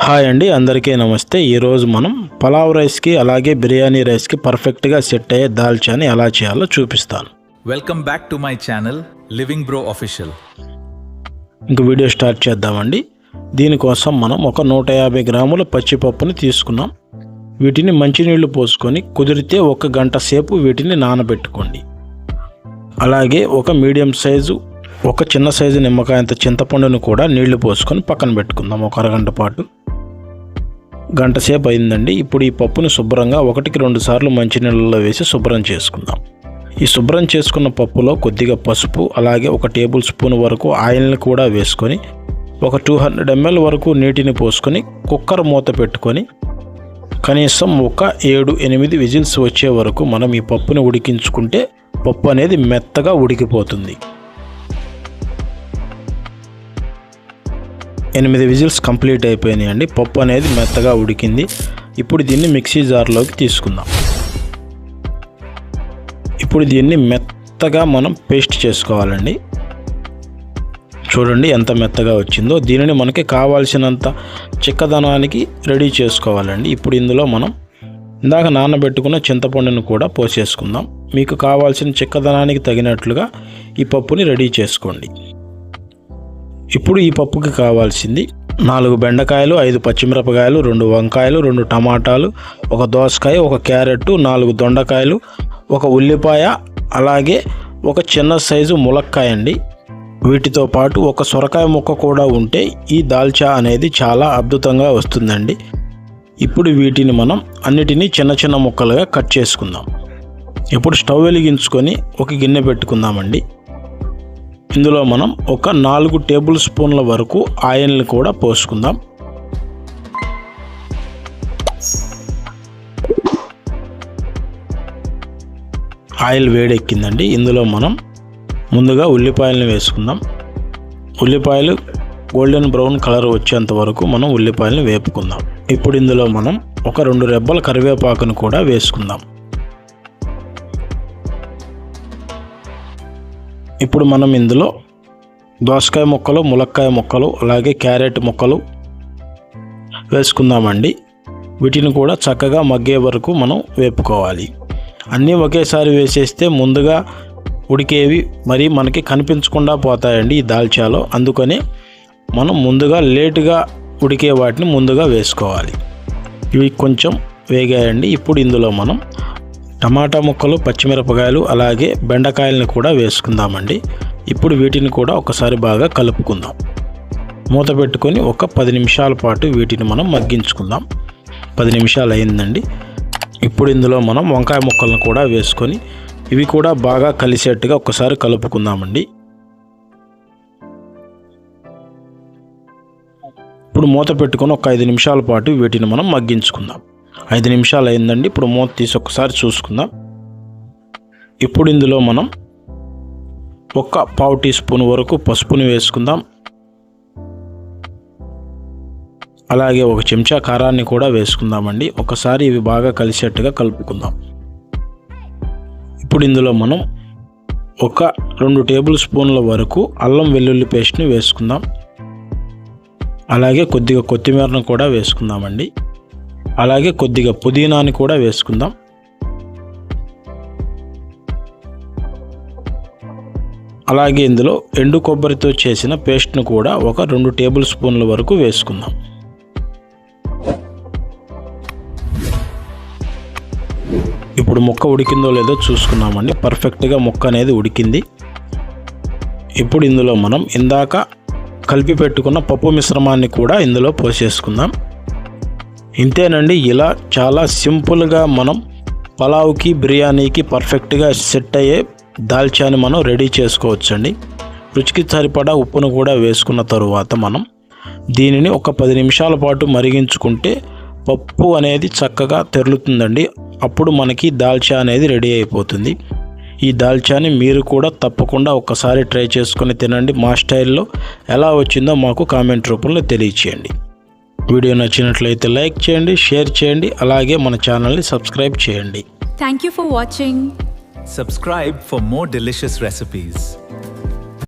Hi అండి, అందరికీ నమస్తే. ఈరోజు మనం పలావ్ రైస్కి అలాగే బిర్యానీ రైస్కి పర్ఫెక్ట్గా సెట్ అయ్యే దాల్చాని ఎలా చేయాలో చూపిస్తాను. Welcome back to my channel living bro official. ఇంక వీడియో స్టార్ట్ చేద్దామండి. దీనికోసం మనం ఒక 150 గ్రాముల పచ్చిపప్పుని తీసుకున్నాం. వీటిని మంచినీళ్లు పోసుకొని కుదిరితే 1 గంట సేపు వీటిని నానబెట్టుకోండి. అలాగే ఒక మీడియం సైజు, ఒక చిన్న సైజు నిమ్మకాయంత చింతపండును కూడా నీళ్లు పోసుకొని పక్కన పెట్టుకుందాం. ఒక అరగంట పాటు, గంట సేపు అయిందండి. ఇప్పుడు ఈ పప్పుని శుభ్రంగా 1-2 సార్లు మంచినీళ్ళలో వేసి శుభ్రం చేసుకుందాం. ఈ శుభ్రం చేసుకున్న పప్పులో కొద్దిగా పసుపు, అలాగే 1 టేబుల్ స్పూన్ వరకు ఆయిల్ని కూడా వేసుకొని ఒక 200 ml వరకు నీటిని పోసుకొని కుక్కర్ మూత పెట్టుకొని కనీసం ఒక 7-8 విజిల్స్ వచ్చే వరకు మనం ఈ పప్పుని ఉడికించుకుంటే పప్పు అనేది మెత్తగా ఉడికిపోతుంది. 8 విజిల్స్ కంప్లీట్ అయిపోయినాయండి. పప్పు అనేది మెత్తగా ఉడికింది. ఇప్పుడు దీన్ని మిక్సీ జార్లోకి తీసుకుందాం. ఇప్పుడు దీన్ని మెత్తగా మనం పేస్ట్ చేసుకోవాలండి. చూడండి ఎంత మెత్తగా వచ్చిందో. దీనిని మనకి కావాల్సినంత చిక్కదనానికి రెడీ చేసుకోవాలండి. ఇప్పుడు ఇందులో మనం ఇందాక నానబెట్టుకున్న చింతపండును కూడా పోసేసుకుందాం. మీకు కావాల్సిన చిక్కదనానికి తగినట్లుగా ఈ పప్పుని రెడీ చేసుకోండి. ఇప్పుడు ఈ పప్పుకి కావాల్సింది 4 బెండకాయలు, 5 పచ్చిమిరపకాయలు, 2 వంకాయలు, 2 టమాటాలు, 1 దోసకాయ, 1 క్యారెట్, 4 దొండకాయలు, 1 ఉల్లిపాయ, అలాగే 1 చిన్న సైజు ములక్కాయ అండి. వీటితో పాటు 1 సొరకాయ ముక్క కూడా ఉంటే ఈ దాల్చా అనేది చాలా అద్భుతంగా వస్తుందండి. ఇప్పుడు వీటిని మనం అన్నిటినీ చిన్న చిన్న ముక్కలుగా కట్ చేసుకుందాం. ఇప్పుడు స్టవ్ వెలిగించుకొని ఒక గిన్నె పెట్టుకుందామండి. ఇందులో మనం ఒక 4 టేబుల్ స్పూన్ల వరకు ఆయిల్ని కూడా పోసుకుందాం. ఆయిల్ వేడెక్కిందండి. ఇందులో మనం ముందుగా ఉల్లిపాయలను వేసుకుందాం. ఉల్లిపాయలు గోల్డెన్ బ్రౌన్ కలర్ వచ్చేంత వరకు మనం ఉల్లిపాయలను వేపుకుందాం. ఇప్పుడు ఇందులో మనం ఒక 2 రెబ్బల కరివేపాకును కూడా వేసుకుందాం. ఇప్పుడు మనం ఇందులో దోసకాయ ముక్కలు, ములక్కాయ ముక్కలు, అలాగే క్యారెట్ ముక్కలు వేసుకుందామండి. వీటిని కూడా చక్కగా మగ్గే వరకు మనం వేపుకోవాలి. అన్నీ ఒకేసారి వేసేస్తే ముందుగా ఉడికేవి మరి మనకి కనిపించకుండా పోతాయండి ఈ దాల్చాలో. అందుకని మనం ముందుగా లేటుగా ఉడికే వాటిని ముందుగా వేసుకోవాలి. ఇవి కొంచెం వేగాయండి. ఇప్పుడు ఇందులో మనం టమాటా ముక్కలు, పచ్చిమిరపకాయలు, అలాగే బెండకాయలను కూడా వేసుకుందామండి. ఇప్పుడు వీటిని కూడా ఒకసారి బాగా కలుపుకుందాం. మూత పెట్టుకొని ఒక 10 నిమిషాల పాటు వీటిని మనం మగ్గించుకుందాం. 10 నిమిషాలు అయిందండి. ఇప్పుడు ఇందులో మనం వంకాయ ముక్కలను కూడా వేసుకొని ఇవి కూడా బాగా కలిసేట్టుగా ఒకసారి కలుపుకుందామండి. ఇప్పుడు మూత పెట్టుకొని ఒక 5 నిమిషాల పాటు వీటిని మనం మగ్గించుకుందాం. 5 నిమిషాలు అయిందండి. ఇప్పుడు మూత తీసి ఒకసారి చూసుకుందాం. ఇప్పుడు ఇందులో మనం ఒక 1/2 టీ స్పూన్ వరకు పసుపుని వేసుకుందాం. అలాగే 1 చెంచా కారాన్ని కూడా వేసుకుందామండి. ఒకసారి ఇవి బాగా కలిసేట్టుగా కలుపుకుందాం. ఇప్పుడు ఇందులో మనం ఒక 2 టేబుల్ స్పూన్ల వరకు అల్లం వెల్లుల్లి పేస్ట్ని వేసుకుందాం. అలాగే కొద్దిగా కొత్తిమీరను కూడా వేసుకుందామండి. అలాగే కొద్దిగా పుదీనాని కూడా వేసుకుందాం. అలాగే ఇందులో ఎండు కొబ్బరితో చేసిన పేస్ట్ను కూడా ఒక 2 టేబుల్ స్పూన్ల వరకు వేసుకుందాం. ఇప్పుడు ముక్క ఉడికిందో లేదో చూసుకున్నామండి. పర్ఫెక్ట్గా ముక్క అనేది ఉడికింది. ఇప్పుడు ఇందులో మనం ఇందాక కలిపి పెట్టుకున్న పప్పు మిశ్రమాన్ని కూడా ఇందులో పోసేసుకుందాం. ఇంతేనండి. ఇలా చాలా సింపుల్గా మనం పలావ్కి, బిర్యానీకి పర్ఫెక్ట్గా సెట్ అయ్యే దాల్చాని మనం రెడీ చేసుకోవచ్చండి. రుచికి సరిపడా ఉప్పును కూడా వేసుకున్న తరువాత మనం దీనిని ఒక 10 నిమిషాల పాటు మరిగించుకుంటే పప్పు అనేది చక్కగా తెరులుతుందండి. అప్పుడు మనకి దాల్చా అనేది రెడీ అయిపోతుంది. ఈ దాల్చాని మీరు కూడా తప్పకుండా ఒకసారి ట్రై చేసుకొని తినండి. మా స్టైల్లో ఎలా వచ్చిందో మాకు కామెంట్ రూపంలో తెలియచేయండి. వీడియో నచ్చినట్లయితే లైక్ చేయండి, షేర్ చేయండి, అలాగే మన ఛానల్ని సబ్స్క్రైబ్ చేయండి. Thank you for watching. Subscribe for more delicious recipes.